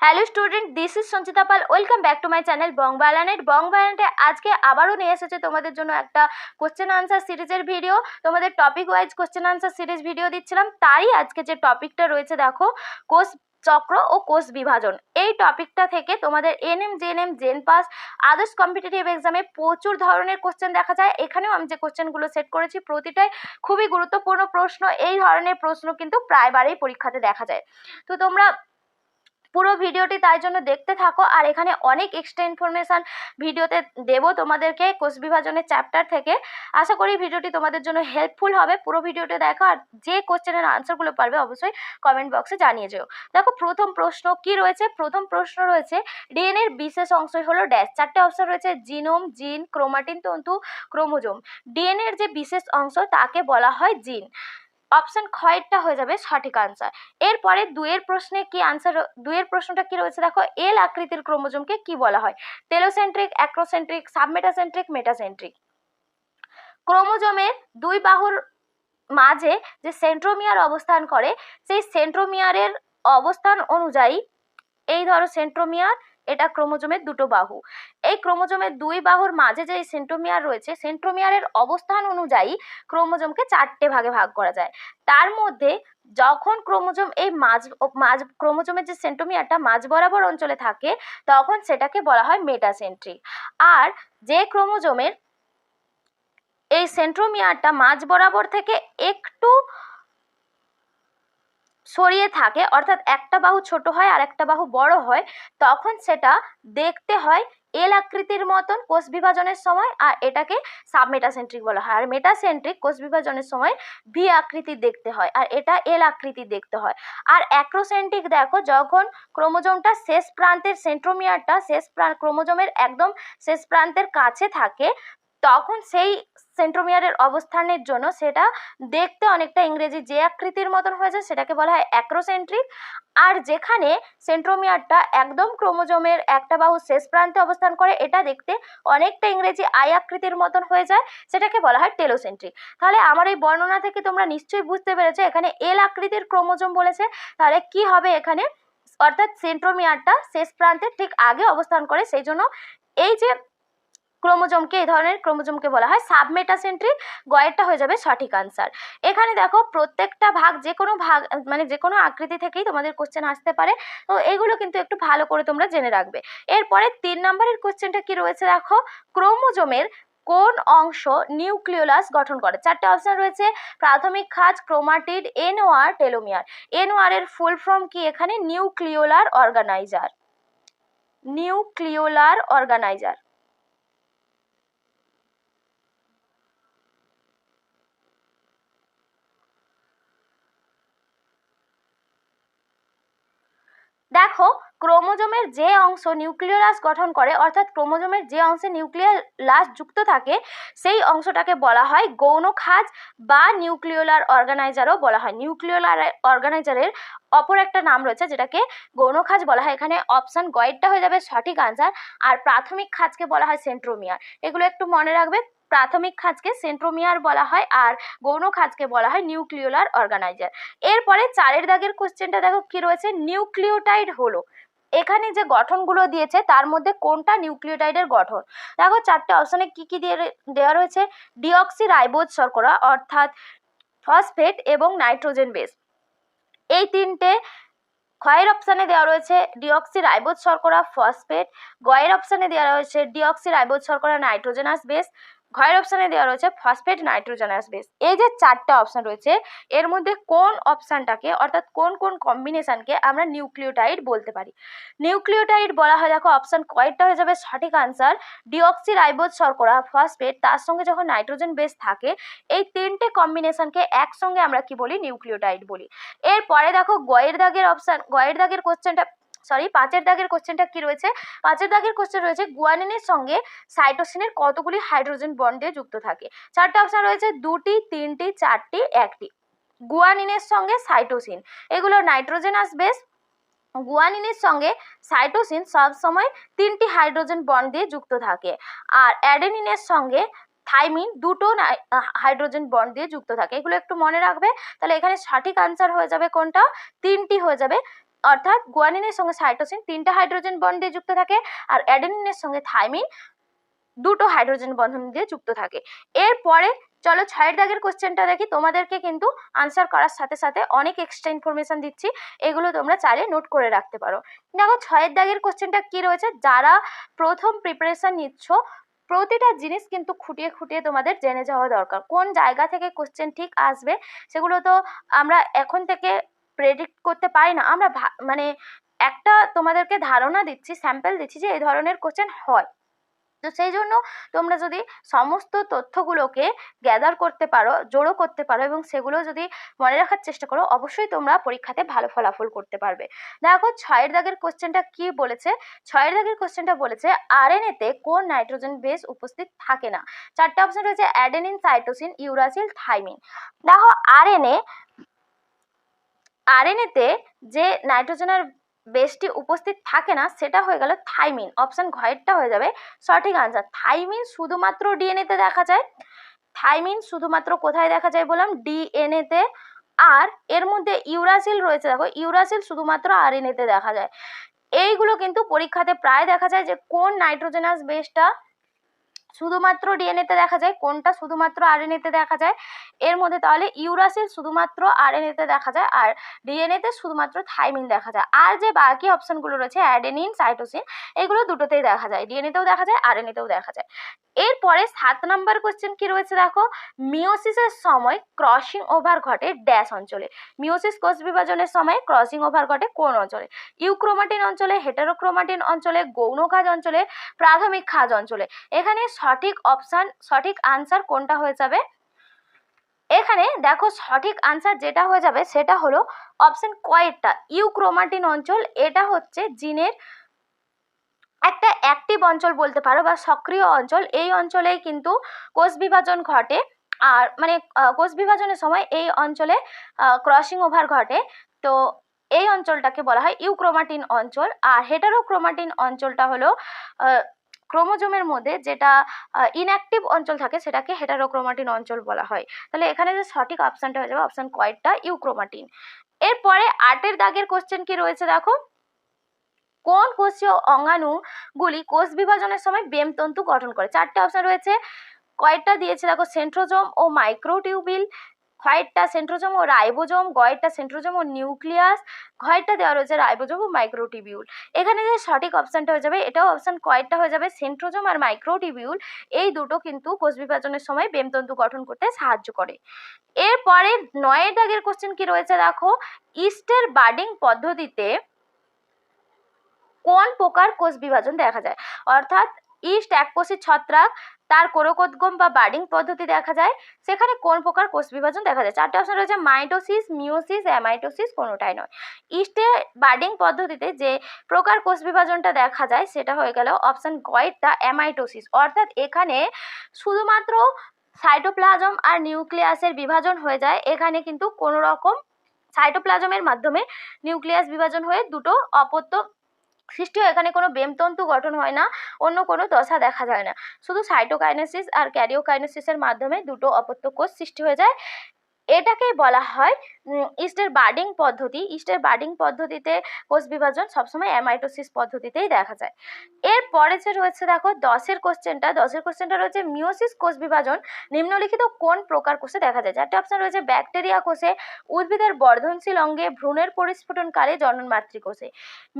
Hello student, this is Sanchita Pal. Welcome back to my channel বংবালানেট। বংবালানেটে আজকে আবারও নিয়ে এসেছে তোমাদের জন্য একটা কোশ্চেন আনসার সিরিজের ভিডিও। তোমাদের topic wise question answer series video দিচ্ছিলাম, তারই আজকে যে টপিকটা রয়েছে দেখো, কোষ চক্র ও কোষ বিভাজন। এই টপিকটা থেকে তোমাদের ANM GNM JENPAS others competitive এক্সামে প্রচুর ধরনের কোশ্চেন দেখা যায়। এখানেও আমি যে কোশ্চেনগুলো সেট করেছি প্রতিটাই খুবই গুরুত্বপূর্ণ প্রশ্ন। এই ধরনের প্রশ্ন কিন্তু প্রায়বারই পরীক্ষাতে দেখা যায়। তো তোমরা পুরো ভিডিওটি তাই জন্য দেখতে থাকো। আর এখানে অনেক এক্সট্রা ইনফরমেশান ভিডিওতে দেবো তোমাদেরকে কোষ বিভাজনের চ্যাপ্টার থেকে। আশা করি ভিডিওটি তোমাদের জন্য হেল্পফুল হবে। পুরো ভিডিওটি দেখো, আর যে কোশ্চেনের আনসারগুলো পারবে অবশ্যই কমেন্ট বক্সে জানিয়ে যেও। দেখো প্রথম প্রশ্ন কি রয়েছে। প্রথম প্রশ্ন রয়েছে ডিএনএর বিশেষ অংশ হলো ড্যাশ। চারটে অপশন রয়েছে জিনোম, জিন, ক্রোমাটিন তন্তু, ক্রোমোজোম। ডিএনএর যে বিশেষ অংশ তাকে বলা হয় জিন। অপশন খয়েরটা হয়ে যাবে সঠিক আনসার। এরপরে দুয়ের প্রশ্নে কি আনসার, দুয়ের প্রশ্নটা কি রয়েছে দেখো, এল আকৃতির ক্রোমোজোমকে কি বলা হয়? Telocentric, acrocentric, submetacentric, metacentric. ক্রোমোজোমের দুই বাহুর মাঝে যে সেন্ট্রোমিয়ার অবস্থান করে, সেই সেন্ট্রোমিয়ারের অবস্থান অনুযায়ী, এই ধরো সেন্ট্রোমিয়ার, এটা ক্রোমোজোমের দুটো বাহু। এই ক্রোমোজোমের দুই বাহুর মাঝে যে সেন্ট্রোমিয়ার রয়েছে, সেন্ট্রোমিয়ারের অবস্থান অনুযায়ী ক্রোমোজোমকে চারটে ভাগে ভাগ করা যায়। তার মধ্যে যখন ক্রোমোজোম এই মাঝ ক্রোমোজোমের যে সেন্ট্রোমিয়ারটা মাঝ বরাবর অঞ্চলে থাকে, তখন সেটাকে বলা হয় মেটাসেন্ট্রিক। আর যে ক্রোমোজোমের এই সেন্ট্রোমিয়ারটা মাঝ বরাবর থেকে একটু সরিয়ে থাকে, অর্থাৎ একটা বাহু ছোট হয় আর একটা বাহু বড় হয়, তখন সেটা দেখতে হয় এল আকৃতির মতন কোষ বিভাজনের সময়, আর এটাকে সাবমেটাসেন্ট্রিক বলা হয়। আর মেটাসেন্ট্রিক কোষ বিভাজনের সময় ভি আকৃতি দেখতে হয়, আর এটা এল আকৃতি দেখতে হয়। আর অ্যাক্রোসেন্ট্রিক দেখো, যখন ক্রোমোজোমটা শেষ প্রান্তের সেন্ট্রোমিয়ারটা ক্রোমোজোমের একদম শেষ প্রান্তের কাছে থাকে, তখন সেই সেন্ট্রোমিয়ারের অবস্থানের জন্য সেটা দেখতে অনেকটা ইংরেজি যে আকৃতির মতন হয়ে যায়, সেটাকে বলা হয় অ্যাক্রোসেন্ট্রিক। আর যেখানে সেন্ট্রোমিয়ারটা একদম ক্রোমোজোমের একটা বাহু শেষ প্রান্তে অবস্থান করে, এটা দেখতে অনেকটা ইংরেজি আই আকৃতির মতন হয়ে যায়, সেটাকে বলা হয় টেলোসেন্ট্রিক। তাহলে আমার এই বর্ণনা থেকে তোমরা নিশ্চয়ই বুঝতে পেরেছো এখানে এল আকৃতির ক্রোমোজোম বলেছে। তাহলে কি হবে এখানে, অর্থাৎ সেন্ট্রোমিয়ারটা শেষ প্রান্তে ঠিক আগে অবস্থান করে, সেই জন্য এই যে ক্রোমোজোমকে, এই ধরনের ক্রোমোজোমকে বলা হয় সাবমেটাসেন্ট্রিক। গয়েরটা হয়ে যাবে সঠিক আনসার। এখানে দেখো প্রত্যেকটা ভাগ, যে কোনো ভাগ মানে যে কোনো আকৃতি থেকেই তোমাদের কোশ্চেন আসতে পারে, তো এগুলো কিন্তু একটু ভালো করে তোমরা জেনে রাখবে। এরপরে 3 নম্বরের কোশ্চেনটা কি রয়েছে দেখো, ক্রোমোজোমের কোন অংশ নিউক্লিওলাস গঠন করে? চারটে অপশন রয়েছে, প্রাথমিক খাঁজ, ক্রোমাটিড, এনওয়ার, টেলোমিয়ার। এনওয়ার এর ফুল ফর্ম কি এখানে? Nucleolar organizer. Nucleolar organizer. দেখো ক্রোমোজোমের যে অংশ নিউক্লিয়াস গঠন করে, অর্থাৎ ক্রোমোজোমের যে অংশে নিউক্লিয়াস যুক্ত থাকে, সেই অংশটাকে বলা হয় গৌণ খাঁজ বা নিউক্লিওলার অর্গানাইজারও বলা হয়। নিউক্লিওলার অর্গানাইজারের অপর একটা নাম রয়েছে যেটাকে গৌণ খাঁজ বলা হয়। এখানে অপশন গয়েরটা হয়ে যাবে সঠিক আনসার। আর প্রাথমিক খাঁজকে বলা হয় সেন্ট্রোমিয়ার। এগুলো একটু মনে রাখবে, প্রাথমিক খাঁজকে সেন্ট্রোমিয়ার বলা হয় আর গৌণ খাঁজকে বলা হয় নিউক্লিওলার অর্গানাইজার। এরপরে 4 দাগের কোশ্চেনটা দেখো কি রয়েছে, নিউক্লিওটাইড হলো, এখানে যে গঠনগুলো দিয়েছে তার মধ্যে কোনটা নিউক্লিওটাইডের গঠন? দেখো 4টে অপশনে কি কি দেওয়া রয়েছে, ডিঅক্সি রাইবোজ শর্করা অর্থাৎ ফসফেট এবং নাইট্রোজেন বেস। এই তিনটে ক্ষয়ের অপশানে দেওয়া রয়েছে ডিঅক্সি রাইবোজ শর্করা, ফসফেট। গয়ের অপশানে দেওয়া রয়েছে ডিঅক্সি রাইবোজ শর্করা, নাইট্রোজেনাস বেস। ঘয়ের অপশানে দেওয়া রয়েছে ফসফেট, নাইট্রোজেনাস বেস। এই যে 4টা অপশান রয়েছে, এর মধ্যে কোন অপশানটাকে, অর্থাৎ কোন কোন কম্বিনেশনকে আমরা নিউক্লিওটাইড বলতে পারি? নিউক্লিওটাইড বলা হয়, দেখো অপশান কয়েকটা হয়ে যাবে সঠিক আনসার। ডিঅক্সি রাইবোজ শর্করা, ফসফেট, তার সঙ্গে যখন নাইট্রোজেন বেস থাকে, এই 3টে কম্বিনেশনকে একসঙ্গে আমরা কি বলি? নিউক্লিওটাইড বলি। এরপরে দেখো গয়ের দাগের কোশ্চেনটা, 5 দাগের কোশ্চেনটা কি রয়েছে? 5 দাগের কোশ্চেন রয়েছে, গুয়ানিনের সঙ্গে সাইটোসিনের কতগুলি হাইড্রোজেন বন্ড দিয়ে যুক্ত থাকে? 4টে অপশন রয়েছে, 2টি, 3টি, 4টি, 1টি। গুয়ানিনের সঙ্গে সাইটোসিন, এগুলো নাইট্রোজেনাস বেস। গুয়ানিনের সঙ্গে সাইটোসিন সবসময় 3টি হাইড্রোজেন বন্ড দিয়ে যুক্ত থাকে। আর অ্যাডেনিনের সঙ্গে থাইমিন 2টো হাইড্রোজেন বন্ড দিয়ে যুক্ত থাকে। এগুলো একটু মনে রাখবে। তাহলে এখানে সঠিক আনসার হয়ে যাবে কোনটা? 3টি হয়ে যাবে। অর্থাৎ গুয়ানিনের সঙ্গে সাইটোসিন 3টা হাইড্রোজেন বন্ড দিয়ে যুক্ত থাকে, আর অ্যাডেনিনের সঙ্গে থাইমিন 2টো হাইড্রোজেন বন্ধন দিয়ে যুক্ত থাকে। এরপরে চলো 6এর দাগের কোশ্চেনটা দেখি। তোমাদেরকে কিন্তু আনসার করার সাথে সাথে অনেক এক্সট্রা ইনফরমেশন দিচ্ছি, এগুলো তোমরা চাইলে নোট করে রাখতে পারো। দেখো 6এর দাগের কোশ্চেনটা কি রয়েছে, যারা প্রথম প্রিপারেশন নিচ্ছ প্রতিটা জিনিস কিন্তু খুঁটিয়ে খুঁটিয়ে তোমাদের জেনে যাওয়া দরকার। কোন জায়গা থেকে কোশ্চেন ঠিক আসবে সেগুলো তো আমরা এখন থেকে প্রেডিক্ট করতে পারি না, আমরা মানে একটা তোমাদেরকে ধারণা দিচ্ছি, স্যাম্পল দিচ্ছি যে এই ধরনের কোশ্চেন হয়। তো সেই জন্য তোমরা যদি সমস্ত তথ্যগুলোকে গ্যাদার করতে পারো, জড়ো করতে পারো এবং সেগুলো যদি মনে রাখার চেষ্টা করো, অবশ্যই তোমরা পরীক্ষাতে ভালো ফলাফল করতে পারবে। দেখো 6এর দাগের কোশ্চেনটা কি বলেছে। 6এর দাগের কোশ্চেনটা বলেছে আরএনএতে কোন নাইট্রোজেন বেস উপস্থিত থাকে না। 4টে অপশন রয়েছে অ্যাডেনিন, সাইটোসিন, ইউরাসিল, থাইমিন। দেখো আরএনএতে যে নাইট্রোজেনের বেসটি উপস্থিত থাকে না সেটা হয়ে গেল থাইমিন। অপশন ঘয়েরটা হয়ে যাবে সঠিক আনসার। থাইমিন শুধুমাত্র ডিএনএতে দেখা যায়। থাইমিন শুধুমাত্র কোথায় দেখা যায় বললাম, ডিএনএতে। আর এর মধ্যে ইউরাসিল রয়েছে, দেখো ইউরাসিল শুধুমাত্র আরএনএতে দেখা যায়। এইগুলো কিন্তু পরীক্ষাতে প্রায় দেখা যায় যে কোন নাইট্রোজেনাস বেসটা শুধুমাত্র ডিএনএতে দেখা যায়, কোনটা শুধুমাত্র আরএনএতে দেখা যায়। এর মধ্যে তাহলে ইউরাসিল শুধুমাত্র আরএনএতে দেখা যায়, আর ডিএনএতে শুধুমাত্র থাইমিন দেখা যায়। আর যে বাকি অপশনগুলো রয়েছে অ্যাডেনিন, সাইটোসিন, এগুলো দুটোতেই দেখা যায়, ডিএনএতেও দেখা যায়, আরএনএতেও দেখা যায়। এরপরে 7 নম্বর কোশ্চেন কি রয়েছে দেখো, মিওসিসের সময় ক্রসিং ওভার ঘটে ড্যাশ অঞ্চলে। মিওসিস কোষ বিভাজনের সময় ক্রসিং ওভার ঘটে কোন অঞ্চলে? ইউক্রোমাটিন অঞ্চলে, হেটারোক্রোমাটিন অঞ্চলে, গৌণ খাজ অঞ্চলে, প্রাথমিক খাজ অঞ্চলে। এখানে সঠিক আনসার কোনটা হয়ে যাবে? এখানে দেখো সঠিক আনসার যেটা হয়ে যাবে সেটা হলো অপশন কয়েকটা, ইউক্রোমাটিন অঞ্চল। এটা হচ্ছে জিনের একটা অ্যাক্টিভ অঞ্চল বলতে পারো বা সক্রিয় অঞ্চল। এই অঞ্চলেই কিন্তু কোষ বিভাজন ঘটে, আর মানে কোষ বিভাজনের সময় এই অঞ্চলে ক্রসিং ওভার ঘটে। তো এই অঞ্চলটাকে বলা হয় ইউক্রোমাটিন অঞ্চল। আর হেটারোক্রোমাটিন অঞ্চলটা হলো ক্রোমোজোমের মধ্যে যেটা ইনঅ্যাক্টিভ অঞ্চল থাকে সেটাকে হেটারোক্রোমাটিন অঞ্চল বলা হয়। তাহলে এখানে যে সঠিক অপশনটা হয়ে যাবে অপশন কয়েকটা, ইউক্রোমাটিন। এরপরে 8এর দাগের কোশ্চেন কি রয়েছে দেখো, কোন কোষীয় অঙ্গাণুগুলি কোষ বিভাজনের সময় বেমতন্তু গঠন করে? 4টে অপশন রয়েছে, কয়েকটা দিয়েছে দেখো সেন্ট্রোজোম ও মাইক্রোটিউবিল, খয়েরটা সেন্ট্রোজোম ও রাইবোজোম, গয়েরটা সেন্ট্রোজোম ও নিউক্লিয়াস, ঘয়েরটা দেওয়া রয়েছে রাইবোজোম ও মাইক্রোটিবিউল। এখানে যে সঠিক অপশনটা হয়ে যাবে এটাও অপশন কয়েকটা হয়ে যাবে, সেন্ট্রোজোম আর মাইক্রোটিবিউল। এই দুটো কিন্তু কোষ বিভাজনের সময় বেমতন্তু গঠন করতে সাহায্য করে। এরপরে 9এর দাগের কোশ্চেন কি রয়েছে দেখো, ইস্টের বার্ডিং পদ্ধতিতে কোন প্রকার কোষ বিভাজন দেখা যায়? অর্থাৎ ইস্ট এককোষী ছত্রাক, তার কোরকোদ্গম বা বার্ডিং পদ্ধতি দেখা যায়, সেখানে কোন প্রকার কোষ বিভাজন দেখা যায়? 4টে অপশন রয়েছে, মাইটোসিস, মিওসিস, অ্যামাইটোসিস, কোনোটাই নয়। ইস্টে বার্ডিং পদ্ধতিতে যে প্রকার কোষ বিভাজনটা দেখা যায় সেটা হয়ে গেল অপশন গয়েরটা, অ্যামাইটোসিস। অর্থাৎ এখানে শুধুমাত্র সাইটোপ্লাজম আর নিউক্লিয়াসের বিভাজন হয়ে যায়, এখানে কিন্তু কোনো রকম সাইটোপ্লাজমের মাধ্যমে নিউক্লিয়াস বিভাজন হয়ে দুটো অপত্য সৃষ্টি হয়, এখানে কোনো বেমতন্তু গঠন হয় না, অন্য কোনো দশা দেখা যায় না, শুধু সাইটোকাইনেসিস আর ক্যারিওকাইনেসিসের মাধ্যমে দুটো অপত্য কোষ সৃষ্টি হয়ে যায়। এটাকেই বলা হয় ইস্টের বার্ডিং পদ্ধতি। ইস্টের বার্ডিং পদ্ধতিতে কোষ বিভাজন সবসময় অ্যামাইটোসিস পদ্ধতিতেই দেখা যায়। এরপরে যে রয়েছে দেখো 10এর কোশ্চেনটা রয়েছে, মিওসিস কোষ বিভাজন নিম্নলিখিত কোন প্রকার কোষে দেখা যায়? 4টে অপশন রয়েছে, ব্যাকটেরিয়া কোষে, উদ্ভিদের বর্ধনশীল অঙ্গে, ভ্রূণের পরিস্ফুটনকালে, জনন মাতৃকোষে।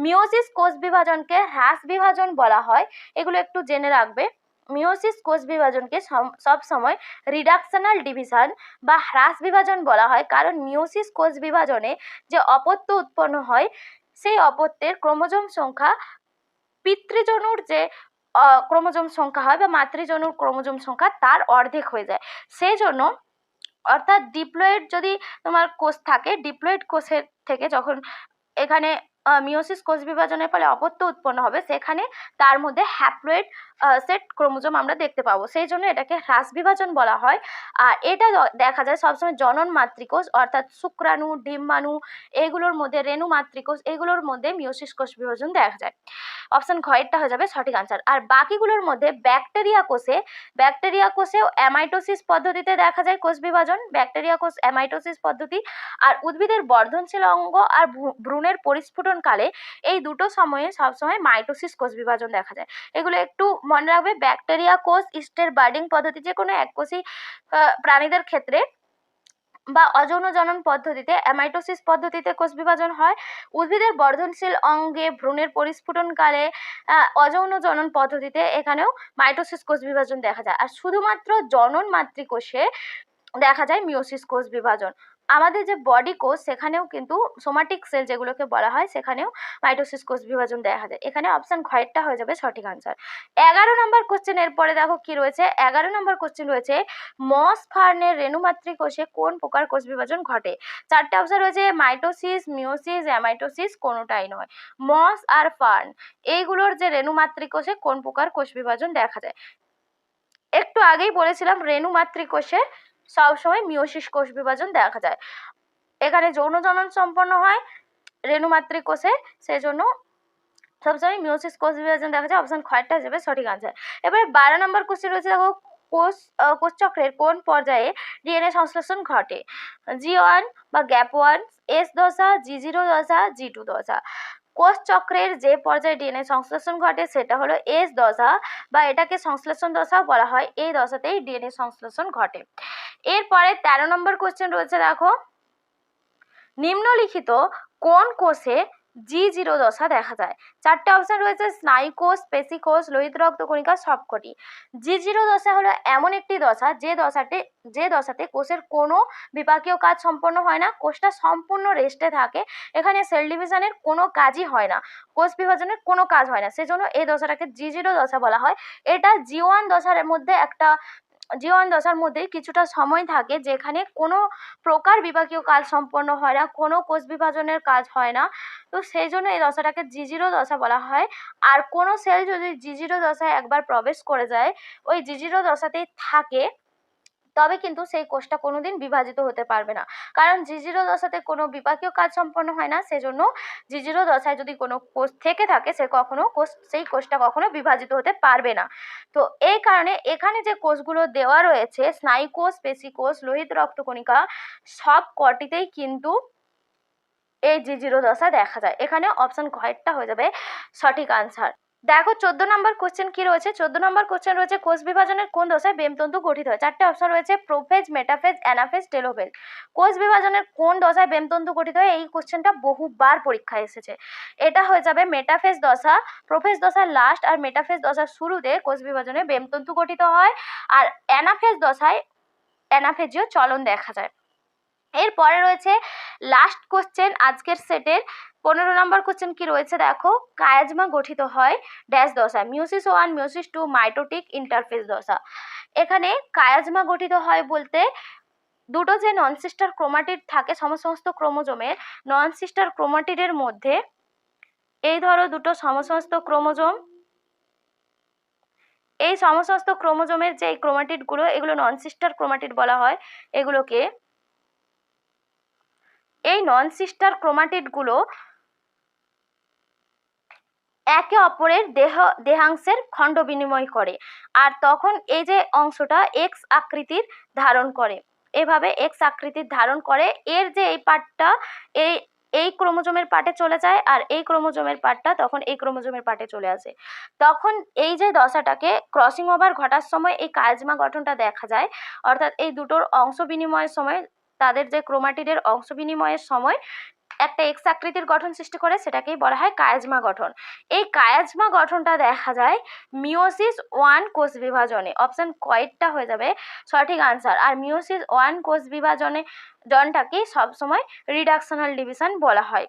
মিওসিস কোষ বিভাজনকে হ্রাস বিভাজন বলা হয়, এগুলো একটু জেনে রাখবে। মিওসিস কোষ বিভাজনকে সব সময় রিডাকশনাল ডিভিশন বা হ্রাস বিভাজন বলা হয়, কারণ মিওসিস কোষ বিভাজনে যে অপত্য উৎপন্ন হয় সেই অপত্যের ক্রোমোজোম সংখ্যা পিতৃজনুর যে ক্রোমোজোম সংখ্যা হয় বা মাতৃজনুর ক্রোমোজোম সংখ্যা তার অর্ধেক হয়ে যায়। সেই জন্য অর্থাৎ ডিপ্লয়েড যদি তোমার কোষ থাকে, ডিপ্লয়েড কোষের থেকে যখন এখানে মিওসিস কোষ বিভাজনের ফলে অপত্য উৎপন্ন হবে সেখানে তার মধ্যে হ্যাপ্লয়েড সেট ক্রোমোজোম আমরা দেখতে পাবো, সেই জন্য এটাকে হ্রাস বিভাজন বলা হয়। আর এটা দেখা যায় সবসময় জনন মাতৃকোষ অর্থাৎ শুক্রাণু, ডিম্বাণু, এগুলোর মধ্যে রেণু মাতৃকোষ, এগুলোর মধ্যে মিওসিস কোষ বিভাজন দেখা যায়। অপশন ঘয়েরটা হয়ে যাবে সঠিক আনসার। আর বাকিগুলোর মধ্যে ব্যাকটেরিয়া কোষেও অ্যামাইটোসিস পদ্ধতিতে দেখা যায় কোষ বিভাজন, ব্যাকটেরিয়া কোষ অ্যামাইটোসিস পদ্ধতি। আর উদ্ভিদের বর্ধনশীল অঙ্গ আর ভ্রূণের পরিস্ফুটন পরিস্ফুটনকালে এই দুটো সময়ে সবসময় মাইটোসিস কোষ বিভাজন দেখা যায়। এগুলো একটু মনে রাখবে, ব্যাকটেরিয়া কোষ, ইস্টের বার্ডিং পদ্ধতি, যে কোনো এককোষী প্রাণীদের ক্ষেত্রে বা অযৌন জনন পদ্ধতিতে অ্যামাইটোসিস পদ্ধতিতে কোষ বিভাজন হয়। উদ্ভিদের বর্ধনশীল অঙ্গে ভ্রূণের পরিস্ফুটনকালে অযৌন জনন পদ্ধতিতে এখানেও মাইটোসিস কোষ বিভাজন দেখা যায়। আর শুধুমাত্র জনন মাতৃকোষে দেখা যায় মিওসিস কোষ বিভাজন। আমাদের যে বডি কোষ সেখানেও কিন্তু সোমাটিক সেল যেগুলোকে বলা হয় সেখানেও মাইটোসিস কোষ বিভাজন দেখা যায়। এখানে অপশন ঘয়েরটা হয়ে যাবে সঠিক আনসার। 11 নম্বর কোশ্চেন, এরপরে দেখো কি রয়েছে। 11 নম্বর কোশ্চেন রয়েছে, মস ফার্নের রেণুমাতৃকোষে কোন প্রকার কোষ বিভাজন ঘটে? চারটে অপশন রয়েছে, মাইটোসিস, মিওসিস, অ্যামাইটোসিস, কোনোটাই নয়। মস আর ফার্ন এইগুলোর যে রেণুমাতৃকোষে কোন প্রকার কোষ বিভাজন দেখা যায়? একটু আগেই বলেছিলাম রেণুমাতৃকোষে সবসময় মিওসিস কোষ বিভাজন দেখা যায়। এখানে যৌন জনন সম্পন্ন হয় রেণুমাতৃকোষে, সেই জন্য সবসময় মিওসিস কোষ বিভাজন দেখা যায়। অপশন খয়েরটা যাবে সঠিক আনসার। এবারে 12 নম্বর কোশ্চেন রয়েছে, দেখো কোষচক্রের কোন পর্যায়ে ডিএনএ সংশ্লেষণ ঘটে? G1 বা গ্যাপ 1, S দশা, G0 দশা, G2 দশা। কোষ চক্রের যে পর্যায়ে ডিএনএ সংশ্লেষণ ঘটে সেটা হলো এস দশা, বা এটাকে সংশ্লেষণ দশাও বলা হয়। এই দশাতেই ডিএনএ সংশ্লেষণ ঘটে। এরপরে 13 নম্বর কোশ্চেন রয়েছে, দেখো নিম্নলিখিত কোন কোষে G0 দশা দেখা যায়? চারটে অপশন রয়েছে, স্নায়ুকোষ, পেশিকোষ, লোহিত রক্তকণিকা, সবকটি। G0 দশা হলো এমন একটি দশা যে দশাতে কোষের কোনো বিপাকীয় কাজ সম্পন্ন হয় না, কোষটা সম্পূর্ণ রেস্টে থাকে। এখানে সেল ডিভিশনের কোনো কাজই হয় না, কোষ বিভাজনের কোনো কাজ হয় না, সেজন্য এই দশাটাকে G0 দশা বলা হয়। এটা G1 দশার মধ্যে জীবন দশার মধ্যে কিছুটা সময় থাকে যেখানে কোনো প্রকার বিপাকীয় কাজ সম্পন্ন হয় না, কোনো কোষ বিভাজনের কাজ হয় না, তো সেই জন্য এই দশাটাকে G0 দশা বলা হয়। আর কোনো সেল যদি G0 দশায় একবার প্রবেশ করে যায়, ওই G0 দশাতেই থাকে, তবে কিন্তু সেই কোষটা কোনোদিন বিভাজিত হতে পারবে না, কারণ G0 দশাতে কোনো বিপাকীয় কাজ সম্পন্ন হয় না। সেজন্য G0 দশায় যদি কোনো কোষ থেকে থাকে সেই কোষটা কখনো বিভাজিত হতে পারবে না। তো এই কারণে এখানে যে কোষগুলো দেওয়া রয়েছে, স্নায়ুকোষ, পেশিকোষ, লোহিত রক্তকণিকা, সব কটিতেই কিন্তু এই G0 দশা দেখা যায়। এখানে অপশন ঘয়েরটা হয়ে যাবে সঠিক আনসার। দেখো 14 নম্বর কোশ্চেন কি রয়েছে। 14 নম্বর কোশ্চেন রয়েছে, কোষ বিভাজনের কোন দশায় বেমতন্তু গঠিত হয়? চারটে অপশন রয়েছে, প্রোফেজ, মেটাফেজ, অ্যানাফেজ, টেলোফেজ। কোষ বিভাজনের কোন দশায় বেমতন্তু গঠিত হয়? এই কোশ্চেনটা বহুবার পরীক্ষায় এসেছে। এটা হয়ে যাবে মেটাফেজ দশা। প্রোফেজ দশার লাস্ট আর মেটাফেজ দশার শুরুতে কোষ বিভাজনে বেমতন্তু গঠিত হয়, আর অ্যানাফেজ দশায় অ্যানাফেজীয় চলন দেখা যায়। এরপরে রয়েছে লাস্ট কোশ্চেন আজকের সেটের 15 নম্বর কোশ্চেন কি রয়েছে, দেখো কায়াজমা গঠিত হয় ড্যাশ দশা? মিওসিস 1, মিওসিস 2, মাইটোটিক ইন্টারফেজ দশা। এখানে কায়াজমা গঠিত হয় বলতে দুটো যে নন সিস্টার ক্রোমাটিড থাকে সমসমস্ত ক্রোমোজোমের, নন সিস্টার ক্রোমাটিডের মধ্যে এই ধরো দুটো সমসমস্ত ক্রোমোজোম, এই সমসমস্ত ক্রোমোজোমের যে ক্রোমাটিডগুলো, এগুলো নন সিস্টার ক্রোমাটিড বলা হয়। এগুলোকে, এই নন সিস্টার ক্রোমাটিডগুলো একে অপরের দেহাংশের খণ্ড বিনিময় করে, আর তখন এই যে অংশটা এক্স আকৃতির ধারণ করে, এভাবে এক্স আকৃতির ধারণ করে। এর যে এই পার্টটা এই ক্রোমোজোমের পার্টে চলে যায়, আর এই ক্রোমোজোমের পার্টটা তখন এই ক্রোমোজোমের পার্টে চলে আসে। তখন এই যে দশাটাকে ক্রসিং ওভার ঘটার সময় এই কায়াজমা গঠনটা দেখা যায়, অর্থাৎ এই দুটোর অংশ বিনিময়ের সময়, তাদের যে ক্রোমাটিডের অংশ বিনিময়ের সময় একটা এক্স আকৃতির গঠন সৃষ্টি করে, সেটাকেই বলা হয় কায়াজমা গঠন। এই কায়াজমা গঠনটা দেখা যায় মিওসিস 1 কোষ বিভাজনে। অপশন কয়েরটা হয়ে যাবে সঠিক আনসার। আর মিওসিস 1 কোষ বিভাজনে জনটাকেই সবসময় রিডাকশনাল ডিভিশন বলা হয়,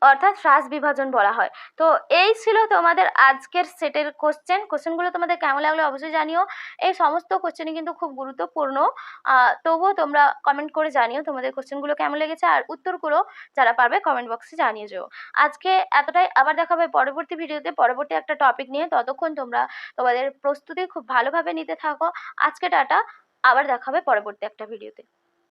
অর্থাৎ হ্রাস বিভাজন বলা হয়। তো এই ছিল তোমাদের আজকের সেটের কোশ্চেনগুলো তোমাদের কেমন লাগলো অবশ্যই জানিও। এই সমস্ত কোশ্চেনই কিন্তু খুব গুরুত্বপূর্ণ, তবুও তোমরা কমেন্ট করে জানিও তোমাদের কোশ্চেনগুলো কেমন লেগেছে, আর উত্তরগুলো যারা পারবে কমেন্ট বক্সে জানিয়ে যেও। আজকে এতটাই, আবার দেখা হবে পরবর্তী ভিডিওতে পরবর্তী একটা টপিক নিয়ে। ততক্ষণ তোমরা তোমাদের প্রস্তুতি খুব ভালোভাবে নিতে থাকো। আজকে টাটা, আবার দেখা হবে পরবর্তী একটা ভিডিওতে।